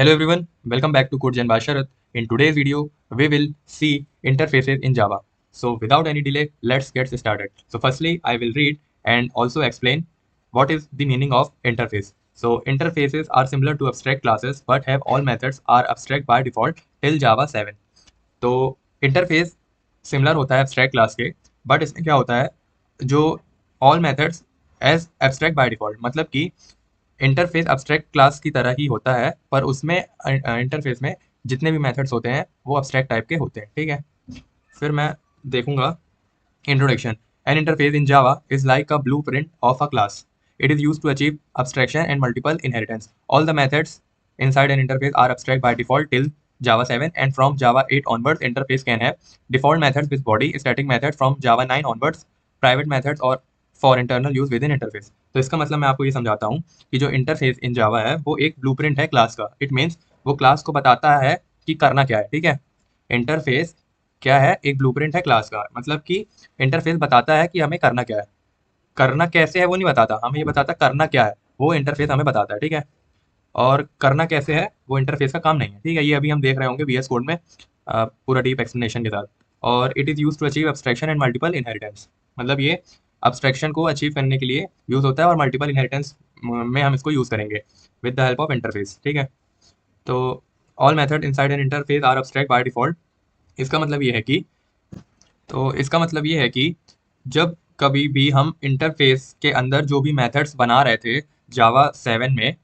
Hello everyone, welcome back to CodeGen by Sharath. In today's video, we will see interfaces in Java. So without any delay, let's get started. So firstly, I will read and also explain what is the meaning of interface. So interfaces are similar to abstract classes but have all methods are abstract by default till Java 7. तो interface similar होता है abstract class के, but इसमें क्या होता है, जो all methods as abstract by default, मतलब कि इंटरफेस एब्स्ट्रैक्ट क्लास की तरह ही होता है, पर उसमें इंटरफेस में जितने भी मेथड्स होते हैं वो एब्स्ट्रैक्ट टाइप के होते हैं। ठीक है, फिर मैं देखूंगा introduction. An interface in Java is like a blueprint of a class. It is used to achieve abstraction and multiple inheritance. All the methods inside an interface are abstract by default till Java 7, and from Java 8 onwards, interface can have default methods with body, static methods from Java 9 onwards, private methods or for internal use within interface. तो इसका मतलब मैं आपको ये समझाता हूँ कि जो इंटरफेस इन जावा है वो एक ब्लूप्रिंट है क्लास का. इट मीन्स वो क्लास को बताता है कि करना क्या है. ठीक है, इंटरफेस क्या है, एक ब्लूप्रिंट है क्लास का, मतलब कि इंटरफेस बताता है कि हमें करना क्या है. करना कैसे है वो नहीं बताता, हमें ये बताता करना क्या है, वो इंटरफेस हमें बताता है. ठीक है, और करना कैसे है वो इंटरफेस का काम नहीं है. ठीक है, ये अभी हम देख रहे होंगे VS कोड में पूरा डीप एक्सप्लेनेशन के साथ. और it is use to achieve abstraction and multiple inheritance, मतलब ये एब्स्ट्रैक्शन को अचीव करने के लिए यूज़ होता है और मल्टीपल इनहेरिटेंस में हम इसको यूज़ करेंगे with the help of interface. ठीक है, तो all method inside an interface are abstract by default. इसका मतलब ये है कि इसका मतलब ये है कि जब कभी भी हम इंटरफेस के अंदर जो भी मेथड्स बना रहे थे जावा 7 में,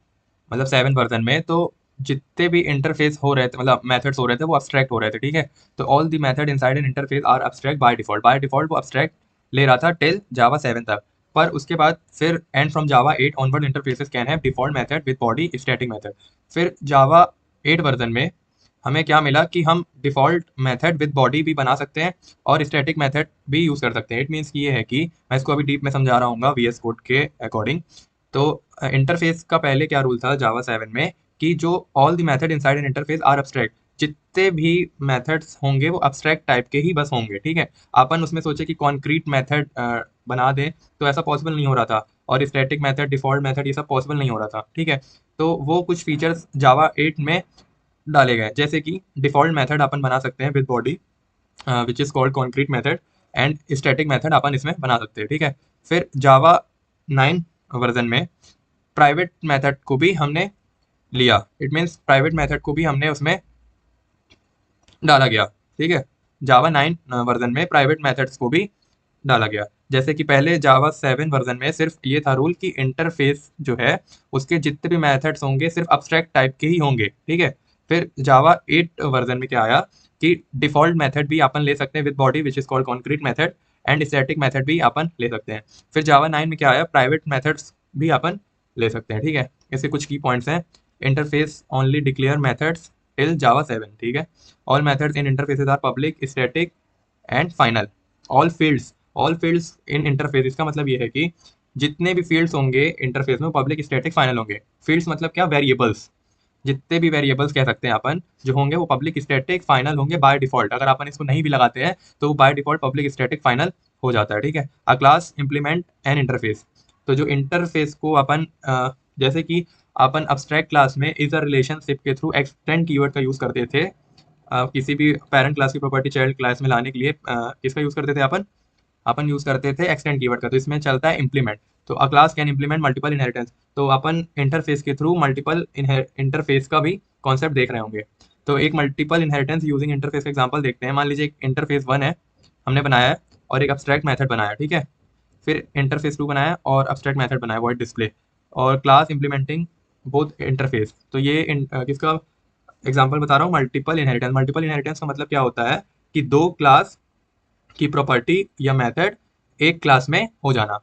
मतलब 7 वर्जन में, तो जितने भी इंटरफेस हो रहे थे, मतलब मेथड्स हो रहे थे, वो अब्स्ट्रैक्ट हो रहे थे. ठीक है, तो all the method inside an interface are abstract by default. By default वो अब्स्ट्रैक्ट ले रहा था टिल जावा 7 तक, पर उसके बाद फिर and from Java 8 onward interfaces can have default method with body static method. फिर जावा 8 वर्जन में हमें क्या मिला कि हम डिफ़ॉल्ट मेथड विद बॉडी भी बना सकते हैं और स्टैटिक मेथड भी यूज़ कर सकते हैं. इट मीन्स कि ये है कि मैं इसको अभी डीप में समझा रहा हूँ VS कोड के अकॉर्डिंग. तो इंटरफेस का पहले क्या रूल था जावा 7 में, कि जो all the method inside an interface are abstract, जितने भी मेथड्स होंगे वो अब्स्ट्रैक्ट टाइप के ही बस होंगे. ठीक है, अपन उसमें सोचे कि कॉन्क्रीट मेथड बना दें तो ऐसा पॉसिबल नहीं हो रहा था, और स्टैटिक मेथड, डिफ़ॉल्ट मेथड, ये सब पॉसिबल नहीं हो रहा था. ठीक है, तो वो कुछ फीचर्स जावा 8 में डाले गए, जैसे कि डिफ़ॉल्ट मेथड अपन बना सकते हैं with body which is called concrete method, and static method अपन इसमें बना सकते हैं. ठीक है, फिर जावा 9 वर्जन में प्राइवेट मेथड को भी हमने लिया. इट मीन्स प्राइवेट मेथड को भी हमने उसमें डाला गया. ठीक है, जावा 9 वर्जन में प्राइवेट मेथड्स को भी डाला गया. जैसे कि पहले जावा 7 वर्जन में सिर्फ ये था रूल कि इंटरफेस जो है उसके जितने भी मेथड्स होंगे सिर्फ अब्स्ट्रैक्ट टाइप के ही होंगे. ठीक है, फिर जावा 8 वर्जन में क्या आया कि डिफ़ॉल्ट मेथड भी अपन ले सकते हैं with body which is called concrete method, and static method भी अपन ले सकते हैं. फिर जावा 9 में क्या आया, प्राइवेट मेथड्स भी अपन ले सकते हैं. ठीक है, इसके कुछ की पॉइंट्स हैं. Interface only declare methods till Java 7. ठीक है, all methods in interfaces are public, static and final. All fields in interface, इसका मतलब ये है कि जितने भी फील्ड्स होंगे इंटरफेस में पब्लिक, स्टैटिक, फाइनल होंगे. फील्ड्स मतलब क्या, वेरिएबल्स. जितने भी वेरिएबल्स कह सकते हैं अपन जो होंगे वो पब्लिक, स्टैटिक, फाइनल होंगे बाय डिफॉल्ट. अगर अपन इसको नहीं भी लगाते हैं तो वो bye default public, static, final हो जाता है. ठीक है, अ क्लास इम्प्लीमेंट एन इंटरफेस. तो जो इंटरफेस को अपन जैसे कि अपन अब्स्ट्रैक्ट क्लास में इज अ रिलेशनशिप के थ्रू एक्सटेंड कीवर्ड का यूज करते थे. किसी भी पेरेंट क्लास की प्रॉपर्टी चाइल्ड क्लास में लाने के लिए किसका यूज करते थे अपन अपन यूज करते थे एक्सटेंड कीवर्ड का. तो इसमें चलता है इम्प्लीमेंट. तो अ class can implement multiple inheritance. तो अपन इंटरफेस के थ्रू मल्टीपल इंटरफेस का भी कॉन्सेप्ट देख रहे होंगे. तो एक मल्टीपल इनहेरिटेंस यूजिंग इंटरफेस का एग्जांपल देखते हैं. मान लीजिए एक इंटरफेस 1 है हमने बनाया है, और एक अब्स्ट्रैक्ट मेथड बनाया. ठीक है, फिर इंटरफेस 2 बनाया और अब्स्ट्रैक्ट मेथड बनाया वॉइड डिस्प्ले, और क्लास इम्प्लीमेंटिंग बोथ इंटरफेस. तो ये किसका एग्जांपल बता रहा हूँ, मल्टीपल इनहेरिटेंस. मल्टीपल इनहेरिटेंस का मतलब क्या होता है कि दो क्लास की प्रॉपर्टी या मेथड एक क्लास में हो जाना.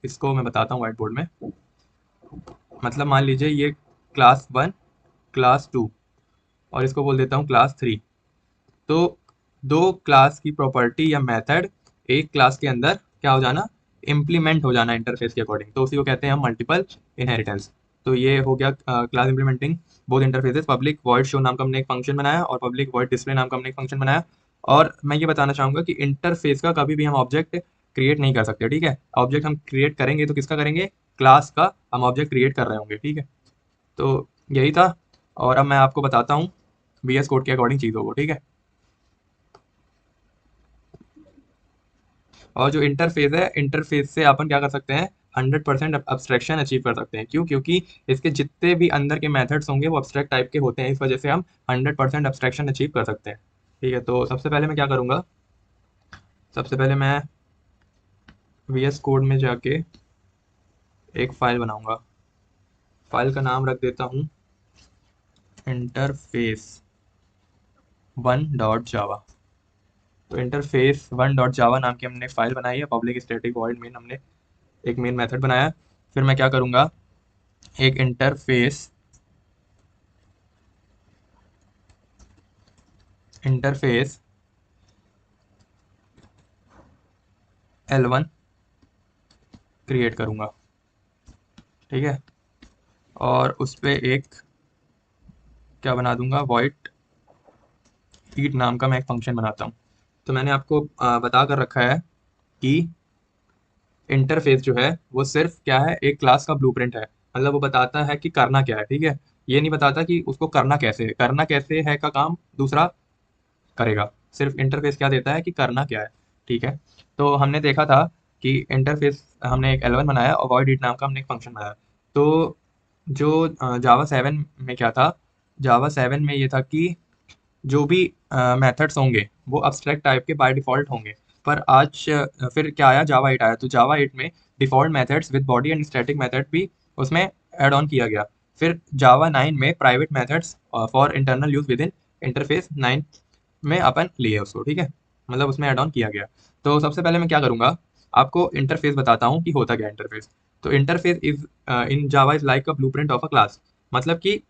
इसको मैं बताता हूँ व्हाइट बोर्ड में. मतलब मान लीजिए ये क्लास 1, क्लास 2, और इसको बोल देता हूँ क्लास 3. तो दो क्लास की प्रॉपर्टी या मेथड एक क्लास के अंदर क्या हो जाना, इम्प्लीमेंट हो जाना इंटरफेस के अकॉर्डिंग, तो उसी को कहते हैं हम मल्टीपल इनहेरिटेंस. तो ये हो गया class implementing both interfaces. Public void show नाम का हमने एक फंक्शन बनाया और पब्लिक वॉइड डिस्प्ले नाम का हमने एक फंक्शन बनाया. और मैं ये बताना चाहूंगा कि इंटरफेस का कभी भी हम ऑब्जेक्ट क्रिएट नहीं कर सकते. ठीक है, ऑब्जेक्ट हम क्रिएट करेंगे तो किसका करेंगे, क्लास का हम ऑब्जेक्ट क्रिएट कर रहे होंगे. ठीक है, तो यही था. और अब मैं आपको बताता हूँ VS कोड के अकॉर्डिंग चीज़ों को, ठीक है। और जो इंटरफेस है, इंटरफेस से अपन क्या कर सकते हैं, 100% अब्स्ट्रैक्शन अचीव कर सकते हैं। क्यों? क्योंकि इसके जितने भी अंदर के मेथड्स होंगे वो अब्स्ट्रैक्ट टाइप के होते हैं, इस वजह से हम 100% अब्स्ट्रैक्शन अचीव कर सकते हैं, ठीक है। तो सबसे पहले मैं क्या करूँगा, सबसे पहले मैं VS कोड में जाके एक फाइल बनाऊंगा। फाइल का नाम रख देता हूँ इंटरफेस 1.java। तो इंटरफेस 1.java नाम की हमने फाइल बनाई है, पब्लिक स्टैटिक वॉइड मेन हमने एक मेन मेथड बनाया। फिर मैं क्या करूँगा, एक इंटरफेस L1 क्रिएट करूँगा, ठीक है। और उस पर एक क्या बना दूंगा, वॉइड ईट नाम का मैं एक फंक्शन बनाता हूँ। तो मैंने आपको बता कर रखा है कि इंटरफेस जो है वो सिर्फ क्या है, एक क्लास का ब्लूप्रिंट है। मतलब वो बताता है कि करना क्या है, ठीक है। ये नहीं बताता कि उसको करना कैसे है, करना कैसे है का काम दूसरा करेगा। सिर्फ इंटरफेस क्या देता है कि करना क्या है, ठीक है। तो हमने देखा था कि इंटरफेस हमने एक L1 बनाया और void it नाम का हमने एक फंक्शन बनाया। तो जो जावा 7 में क्या था, जावा 7 में ये था कि जो भी मेथड्स होंगे वो अब्स्ट्रैक्ट टाइप के बाय डिफ़ॉल्ट होंगे। पर आज फिर क्या आया, जावा 8 आया। तो जावा 8 में default methods with body and static method भी उसमें ऐड ऑन किया गया। फिर जावा 9 में private methods for internal use with in interface 9 में अपन लिए उसको, ठीक है। मतलब उसमें ऐड ऑन किया गया। तो सबसे पहले मैं क्या करूँगा, आपको इंटरफेस बताता हूँ कि होता क्या है इंटरफेस। तो interface is in Java is like a blueprint of a class. मतलब कि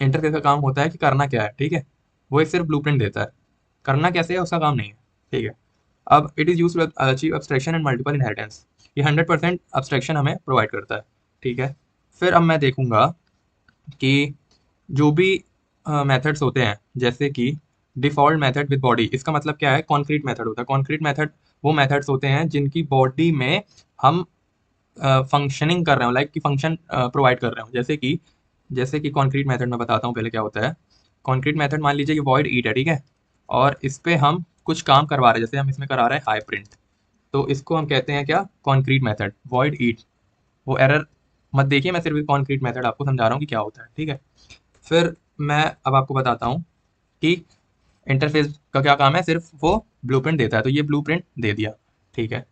इंटरफेस का काम होता है कि करना क्या है, ठीक है। वो एक सिर्फ ब्लूप्रिंट देता है, करना कैसे है उसका काम नहीं है, ठीक है। अब it is use to achieve abstraction and multiple inheritance. ये 100% अब्स्ट्रैक्शन हमें प्रोवाइड करता है, ठीक है। फिर अब मैं देखूंगा कि जो भी मेथड्स होते हैं, जैसे कि डिफ़ॉल्ट मेथड विद बॉडी, इसका मतलब क्या है, कॉन्क्रीट मेथड होता है। कॉन्क्रीट मेथड वो मेथड्स होते हैं जिनकी बॉडी में हम फंक्शनिंग कर रहे हो, लाइक कि फंक्शन प्रोवाइड कर रहे हो। जैसे कि कॉन्क्रीट मेथड में बताता हूँ पहले क्या होता है। कॉन्क्रीट मेथड मान लीजिए कि वॉइड ईट है, ठीक है। और इस पे हम कुछ काम करवा रहे हैं, जैसे हम इसमें करा रहे हैं हाई प्रिंट। तो इसको हम कहते हैं क्या, कॉन्क्रीट मेथड वॉइड ईट। वो एरर मत देखिए, मैं सिर्फ कॉन्क्रीट मेथड आपको समझा रहा हूँ कि क्या होता है, ठीक है। फिर मैं अब आपको बताता हूँ कि इंटरफेस का क्या काम है, सिर्फ वो ब्लूप्रिंट देता है। तो ये ब्लूप्रिंट दे दिया, ठीक है।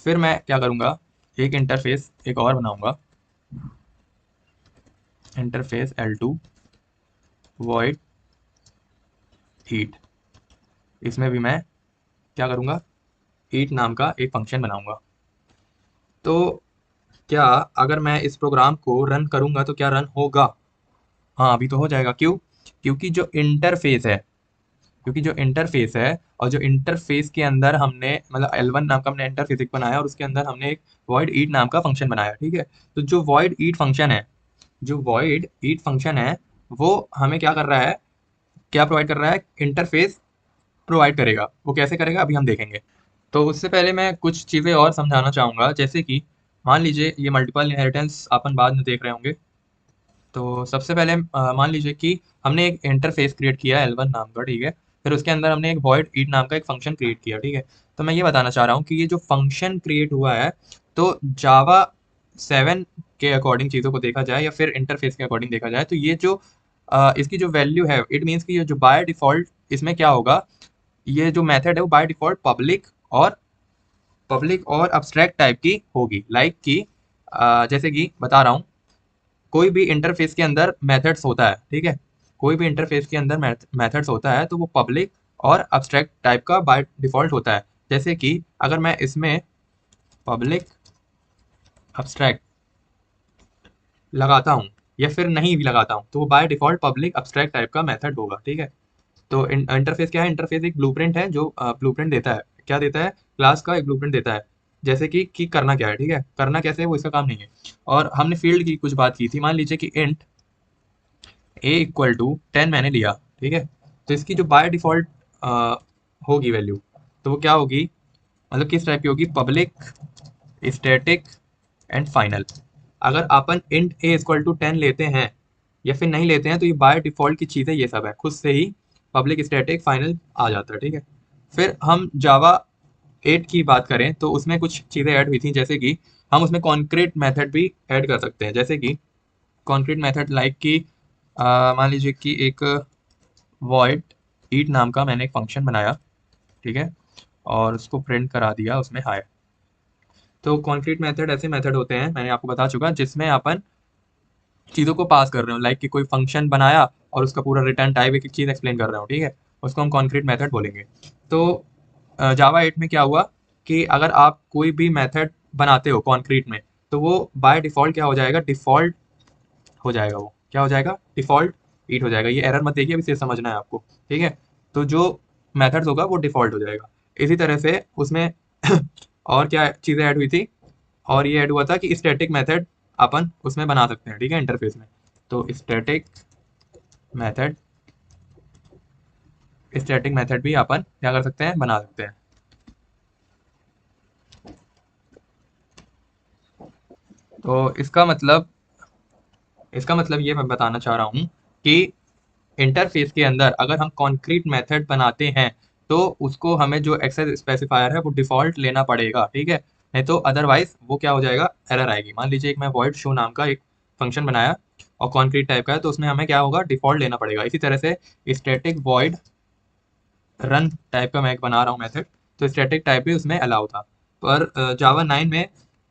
फिर मैं क्या करूँगा, एक इंटरफेस एक और बनाऊंगा, इंटरफेस L2 वॉइड हीट। इसमें भी मैं क्या करूँगा, हीट नाम का एक फंक्शन बनाऊंगा। तो क्या अगर मैं इस प्रोग्राम को रन करूंगा तो क्या रन होगा? हाँ, अभी तो हो जाएगा। क्यों? क्योंकि जो इंटरफेस है क्योंकि जो इंटरफेस है और जो इंटरफेस के अंदर हमने मतलब L1 नाम का हमने इंटरफेस एक बनाया और उसके अंदर हमने एक वॉइड ईट नाम का फंक्शन बनाया, ठीक है। तो जो वॉइड ईट फंक्शन है वो हमें क्या कर रहा है, क्या प्रोवाइड कर रहा है, इंटरफेस प्रोवाइड करेगा। वो कैसे करेगा अभी हम देखेंगे। तो उससे पहले मैं कुछ चीज़ें और समझाना चाहूँगा, जैसे कि मान लीजिए ये मल्टीपल इनहेरिटेंस अपन बाद में देख रहे होंगे। तो सबसे पहले मान लीजिए कि हमने एक इंटरफेस क्रिएट किया L1 नाम का, ठीक है। फिर उसके अंदर हमने एक वॉइड ईट नाम का एक फंक्शन क्रिएट किया, ठीक है। तो मैं ये बताना चाह रहा हूँ कि ये जो फंक्शन क्रिएट हुआ है, तो जावा 7 के अकॉर्डिंग चीज़ों को देखा जाए या फिर इंटरफेस के अकॉर्डिंग देखा जाए, तो ये जो इसकी जो वैल्यू है, इट मीन्स कि ये जो बाय डिफ़ॉल्ट इसमें क्या होगा, ये जो मेथड है वो बाय डिफ़ॉल्ट पब्लिक और अब्स्ट्रैक्ट टाइप की होगी। लाइक कि जैसे कि बता रहा हूँ, कोई भी इंटरफेस के अंदर मेथड्स होता है, ठीक है। कोई भी इंटरफेस के अंदर मेथड्स होता है तो वो पब्लिक और अब्स्ट्रैक्ट टाइप का बाय डिफ़ॉल्ट होता है। जैसे कि अगर मैं इसमें पब्लिक अब्स्ट्रैक्ट लगाता हूँ या फिर नहीं भी लगाता हूँ, तो वो by default public abstract type का मेथड होगा, ठीक है। तो इंटरफेस क्या है, इंटरफेस एक ब्लूप्रिंट है जो ब्लूप्रिंट देता है। क्या देता है? क्लास का एक ब्लूप्रिंट देता है। जैसे कि करना क्या है, ठीक है। करना कैसे है वो इसका काम नहीं है। और हमने फील्ड की कुछ बात की थी, मान लीजिए कि इंट A = 10 मैंने लिया, ठीक है। तो इसकी जो बाय डिफ़ॉल्ट होगी वैल्यू, तो वो क्या होगी, मतलब किस टाइप की होगी, पब्लिक स्टैटिक एंड फाइनल। अगर अपन इंट A = 10 लेते हैं या फिर नहीं लेते हैं तो ये बाय डिफ़ॉल्ट की चीज़ें ये सब है, खुद से ही पब्लिक स्टैटिक फाइनल आ जाता है, ठीक है। फिर हम जावा 8 की बात करें तो उसमें कुछ चीज़ें ऐड हुई थी, जैसे कि हम उसमें कॉन्क्रीट मेथड भी ऐड कर सकते हैं, जैसे कि कॉन्क्रीट मेथड लाइक कि मान लीजिए कि एक वॉइड ईट नाम का मैंने एक फंक्शन बनाया, ठीक है, और उसको प्रिंट करा दिया उसमें हाय। तो कॉन्क्रीट मेथड ऐसे मेथड होते हैं, मैंने आपको बता चुका, जिसमें अपन चीज़ों को पास कर रहे हो, लाइक कि कोई फंक्शन बनाया और उसका पूरा रिटर्न टाइप एक एक चीज़ एक्सप्लेन कर रहे हो, ठीक है, उसको हम कॉन्क्रीट मेथड बोलेंगे। तो जावा 8 में क्या हुआ कि अगर आप कोई भी मेथड बनाते हो कॉन्क्रीट में, तो वो बाय डिफ़ॉल्ट क्या हो जाएगा, डिफ़ॉल्ट हो जाएगा, वो क्या हो जाएगा, डिफ़ॉल्ट ईट हो जाएगा। ये एरर मत देखिए, अभी से समझना है आपको, ठीक है। तो जो मेथड्स होगा वो डिफ़ॉल्ट हो जाएगा। इसी तरह से उसमें और क्या चीज़ें ऐड हुई थी, और ये ऐड हुआ था कि स्टैटिक मेथड अपन उसमें बना सकते हैं, ठीक है, इंटरफेस में। तो मेथड स्टैटिक मेथड भी अपन क्या कर सकते हैं, बना सकते हैं। तो इसका मतलब ये मैं बताना चाह रहा हूँ कि इंटरफेस के अंदर अगर हम कॉन्क्रीट मेथड बनाते हैं तो उसको हमें जो एक्सेस स्पेसिफायर है वो डिफ़ॉल्ट लेना पड़ेगा, ठीक है। नहीं तो अदरवाइज वो क्या हो जाएगा, एरर आएगी। मान लीजिए एक मैं वॉइड शो नाम का एक फंक्शन बनाया और कॉन्क्रीट टाइप का है, तो उसमें हमें क्या होगा, डिफ़ॉल्ट लेना पड़ेगा। इसी तरह से स्टैटिक वॉइड रन टाइप का मैं एक बना रहा हूँ मेथड, तो स्टैटिक टाइप भी उसमें अलाउ था। पर जावा 9 में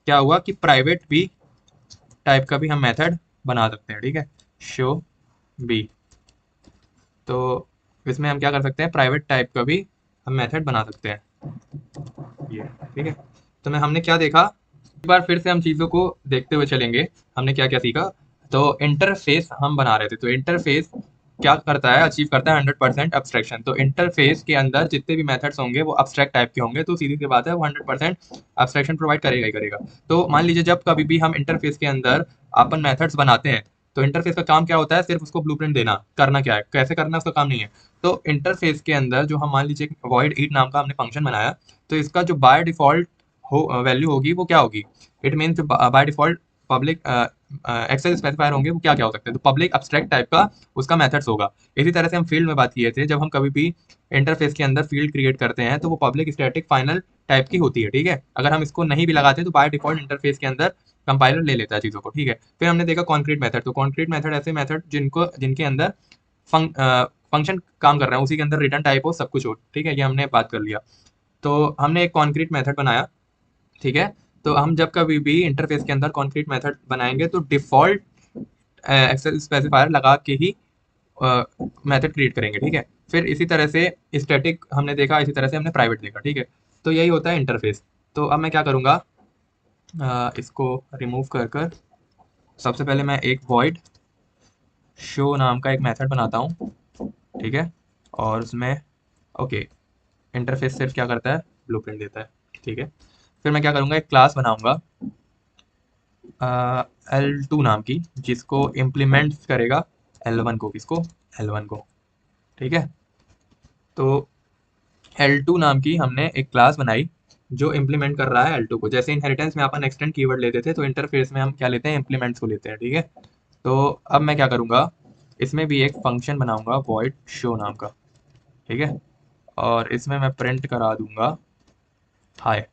क्या हुआ कि प्राइवेट भी टाइप का भी हम मेथड बना सकते हैं, ठीक है, शो बी। तो इसमें हम क्या कर सकते हैं, प्राइवेट टाइप का भी हम मेथड बना सकते हैं, ये, ठीक है। तो मैं हमने क्या देखा, एक बार फिर से हम चीज़ों को देखते हुए चलेंगे, हमने क्या क्या सीखा। तो इंटरफेस हम बना रहे थे, तो इंटरफेस क्या करता है, अचीव करता है 100% अब्स्ट्रैक्शन। तो इंटरफेस के अंदर जितने भी मेथड्स होंगे वो अब्स्ट्रैक्ट टाइप के होंगे, तो सीधी सी बात है वो 100% अब्स्ट्रैक्शन प्रोवाइड करेगा ही करेगा। तो मान लीजिए जब कभी भी हम इंटरफेस के अंदर अपन मेथड्स बनाते हैं, तो इंटरफेस का काम क्या होता है, सिर्फ उसको ब्लूप्रिंट देना, करना क्या है, कैसे करना है, उसका काम नहीं है। तो इंटरफेस के अंदर जो हम मान लीजिए वॉइड ईट नाम का हमने फंक्शन बनाया, तो इसका जो बाय डिफॉल्ट हो वैल्यू होगी वो क्या होगी, it means by default public access specifier होंगे वो क्या क्या हो सकते हैं, तो पब्लिक अब्स्ट्रैक्ट टाइप का उसका मेथड्स होगा। इसी तरह से हम फील्ड में बात किए थे, जब हम कभी भी इंटरफेस के अंदर फील्ड क्रिएट करते हैं तो वो पब्लिक स्टैटिक फाइनल टाइप की होती है, ठीक है। अगर हम इसको नहीं भी लगाते तो बाय डिफॉल्ट इंटरफेस के अंदर कंपाइलर ले लेता है चीज़ों को, ठीक है। फिर हमने देखा कॉन्क्रीट मेथड, तो कॉन्क्रीट मेथड ऐसे मेथड जिनके अंदर फंक्शन काम कर रहा है, उसी के अंदर रिटर्न टाइप हो, सब कुछ हो, ठीक है, ये हमने बात कर लिया। तो हमने एक कॉन्क्रीट मेथड बनाया, ठीक है। तो हम जब कभी भी इंटरफेस के अंदर कॉन्क्रीट मेथड बनाएंगे तो डिफ़ॉल्ट एक्सेस स्पेसिफायर लगा के ही मेथड क्रिएट करेंगे, ठीक है। फिर इसी तरह से स्टैटिक हमने देखा, इसी तरह से हमने प्राइवेट देखा, ठीक है। तो यही होता है इंटरफेस। तो अब मैं क्या करूँगा, इसको रिमूव कर कर सबसे पहले मैं एक वॉइड शो नाम का एक मेथड बनाता हूँ, ठीक है। और उसमें ओके, इंटरफेस सिर्फ क्या करता है, ब्लूप्रिंट देता है, ठीक है। फिर मैं क्या करूँगा, एक क्लास बनाऊंगा L2 नाम की, जिसको इम्प्लीमेंट करेगा L1 को, किसको, L1 को, ठीक है। तो L2 नाम की हमने एक क्लास बनाई जो इम्प्लीमेंट कर रहा है L2 को। जैसे इनहेरिटेंस में अपन एक्सटेंड कीवर्ड लेते थे, तो इंटरफेस में हम क्या लेते हैं, इम्प्लीमेंट्स को लेते हैं, ठीक है। तो अब मैं क्या करूँगा, इसमें भी एक फंक्शन बनाऊंगा वॉइड शो नाम का, ठीक है। और इसमें मैं प्रिंट करा दूंगा हाय।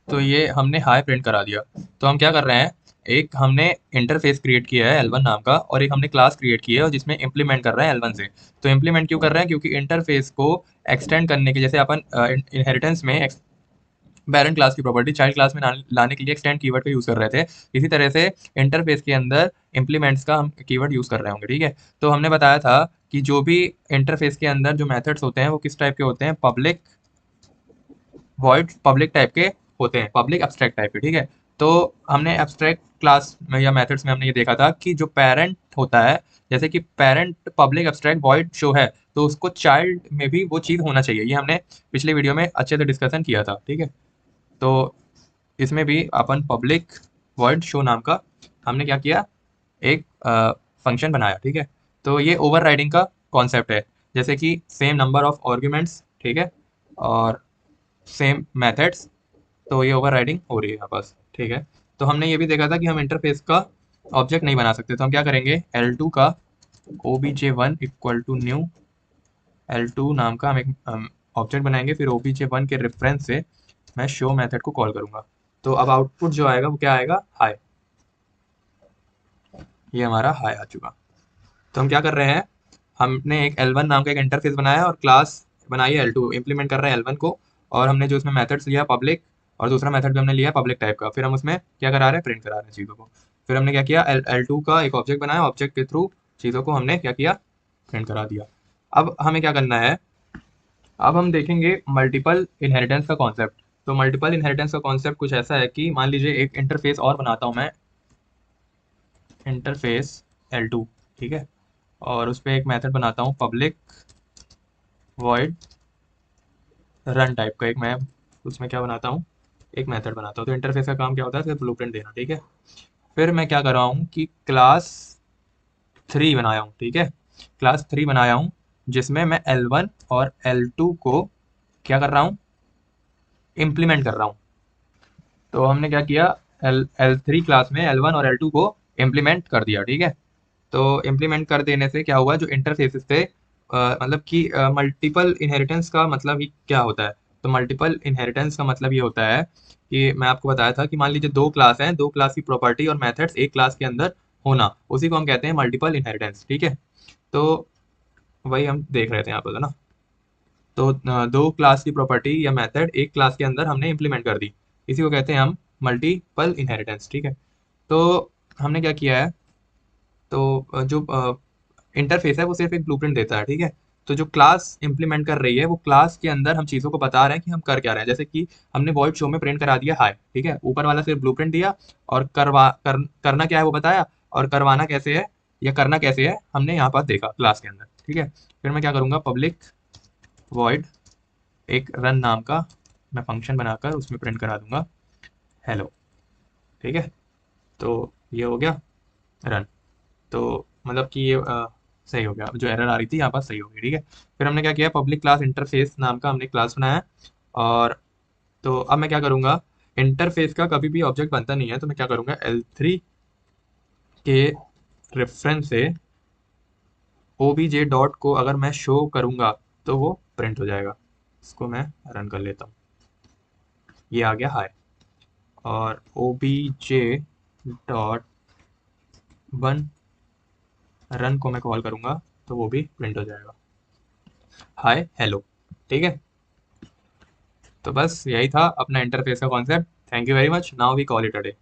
तो ये हमने हाई प्रिंट करा दिया। तो हम क्या कर रहे हैं, एक हमने इंटरफेस क्रिएट किया है L1 नाम का, और एक हमने क्लास क्रिएट की है और जिसमें इम्प्लीमेंट कर रहे हैं L1 से। तो इम्प्लीमेंट क्यों कर रहे हैं, क्योंकि इंटरफेस को एक्सटेंड करने के, जैसे अपन इनहेरिटेंस में पेरेंट क्लास की प्रॉपर्टी चाइल्ड क्लास में लाने के लिए एक्सटेंड कीवर्ड का यूज़ कर रहे थे, इसी तरह से इंटरफेस के अंदर इम्प्लीमेंट्स का हम कीवर्ड यूज़ कर रहे होंगे, ठीक है। तो हमने बताया था कि जो भी इंटरफेस के अंदर जो मेथड्स होते हैं वो किस टाइप के होते हैं, पब्लिक वॉइड पब्लिक टाइप के होते हैं, पब्लिक एब्स्ट्रैक्ट टाइप के, ठीक है। तो हमने एब्स्ट्रैक्ट क्लास में या मेथड्स में हमने ये देखा था कि जो पेरेंट होता है, जैसे कि parent public abstract void show है, तो उसको चाइल्ड में भी वो चीज़ होना चाहिए। ये हमने पिछले वीडियो में अच्छे से डिस्कशन किया था, ठीक है। तो इसमें भी अपन पब्लिक वॉइड शो नाम का हमने क्या किया, एक फंक्शन बनाया, ठीक है। तो ये ओवरराइडिंग का कॉन्सेप्ट है, जैसे कि सेम नंबर ऑफ आर्ग्यूमेंट्स, ठीक है, और सेम मेथड्स, तो ये ओवरराइडिंग हो रही है यहाँ पास, ठीक है। तो हमने ये भी देखा था कि हम इंटरफेस का ऑब्जेक्ट नहीं बना सकते, तो हम क्या करेंगे, L2 का obj1 equal to new L2 नाम का हम एक ऑब्जेक्ट बनाएंगे, फिर obj1 के रेफरेंस से मैं शो मेथड को कॉल करूंगा। तो अब आउटपुट जो आएगा वो क्या आएगा, हाय। ये हमारा हाय आ चुका। तो हम क्या कर रहे हैं, हमने एक L1 नाम का एक इंटरफेस बनाया है और क्लास बनाई है L2, इम्प्लीमेंट कर रहे हैं L1 को, और हमने जो उसमें मेथड्स लिया पब्लिक, और दूसरा मेथड भी हमने लिया पब्लिक टाइप का, फिर हम उसमें क्या करा रहे हैं, प्रिंट करा रहे हैं चीज़ों को। फिर हमने क्या किया, L2 का एक ऑब्जेक्ट बनाया, ऑब्जेक्ट के थ्रू चीज़ों को हमने क्या किया, प्रिंट करा दिया। अब हमें क्या करना है, अब हम देखेंगे मल्टीपल इनहेरिटेंस का कॉन्सेप्ट। तो मल्टीपल इनहेरिटेंस का कॉन्सेप्ट कुछ ऐसा है कि मान लीजिए एक इंटरफेस और बनाता हूँ मैं, इंटरफेस L2, ठीक है, और उस पर एक मेथड बनाता हूँ पब्लिक वॉइड रन टाइप का, एक मैं उसमें क्या बनाता हूँ, एक मेथड बनाता हूँ। तो इंटरफेस का काम क्या होता है, सिर्फ ब्लूप्रिंट देना, ठीक है। फिर मैं क्या कर रहा हूँ कि क्लास 3 बनाया हूँ, ठीक है, क्लास 3 बनाया हूँ, जिसमें मैं L1 और L2 को क्या कर रहा हूँ, इम्प्लीमेंट कर रहा हूँ। तो हमने क्या किया, L3 क्लास में L1 और L2 को इम्प्लीमेंट कर दिया, ठीक है। तो इम्प्लीमेंट कर देने से क्या हुआ, जो इंटरफेसेस थे, मतलब कि मल्टीपल इनहेरिटेंस का मतलब ही क्या होता है। तो मल्टीपल इनहेरिटेंस का मतलब ये होता है कि मैं आपको बताया था कि मान लीजिए दो क्लास हैं, दो क्लास की प्रॉपर्टी और मेथड्स एक क्लास के अंदर होना, उसी को हम कहते हैं मल्टीपल इनहेरिटेंस, ठीक है। तो वही हम देख रहे थे यहाँ पर, है ना। तो दो क्लास की प्रॉपर्टी या मेथड एक क्लास के अंदर हमने इम्प्लीमेंट कर दी, इसी को कहते हैं हम मल्टीपल इनहेरिटेंस, ठीक है। तो हमने क्या किया है, तो जो इंटरफेस है वो सिर्फ एक ब्लूप्रिंट देता है, ठीक है। तो जो क्लास इंप्लीमेंट कर रही है वो क्लास के अंदर हम चीज़ों को बता रहे हैं कि हम कर क्या रहे हैं। जैसे कि हमने वॉइड शो में प्रिंट करा दिया हाय, ठीक है, ऊपर वाला सिर्फ ब्लूप्रिंट दिया, और करना क्या है वो बताया, और करवाना कैसे है या करना कैसे है हमने यहाँ पर देखा क्लास के अंदर, ठीक है। फिर मैं क्या करूँगा, पब्लिक वॉइड एक रन नाम का मैं फंक्शन बनाकर उसमें प्रिंट करा दूंगा हेलो, ठीक है। तो ये हो गया रन। तो मतलब कि ये सही हो गया, जो एरर आ रही थी यहाँ पर सही हो गई, ठीक है। फिर हमने क्या किया, पब्लिक क्लास इंटरफेस नाम का हमने क्लास बनाया, और तो अब मैं क्या करूँगा, इंटरफेस का कभी भी ऑब्जेक्ट बनता नहीं है, तो मैं क्या करूँगा, L3 के रेफरेंस से obj डॉट को अगर मैं शो करूँगा तो वो प्रिंट हो जाएगा। इसको मैं रन कर लेता हूँ, ये आ गया हाय, और obj डॉट वन रन को मैं कॉल करूँगा तो वो भी प्रिंट हो जाएगा, हाय हेलो, ठीक है। तो बस यही था अपना इंटरफेस का concept. Thank you very much, now we call it a day.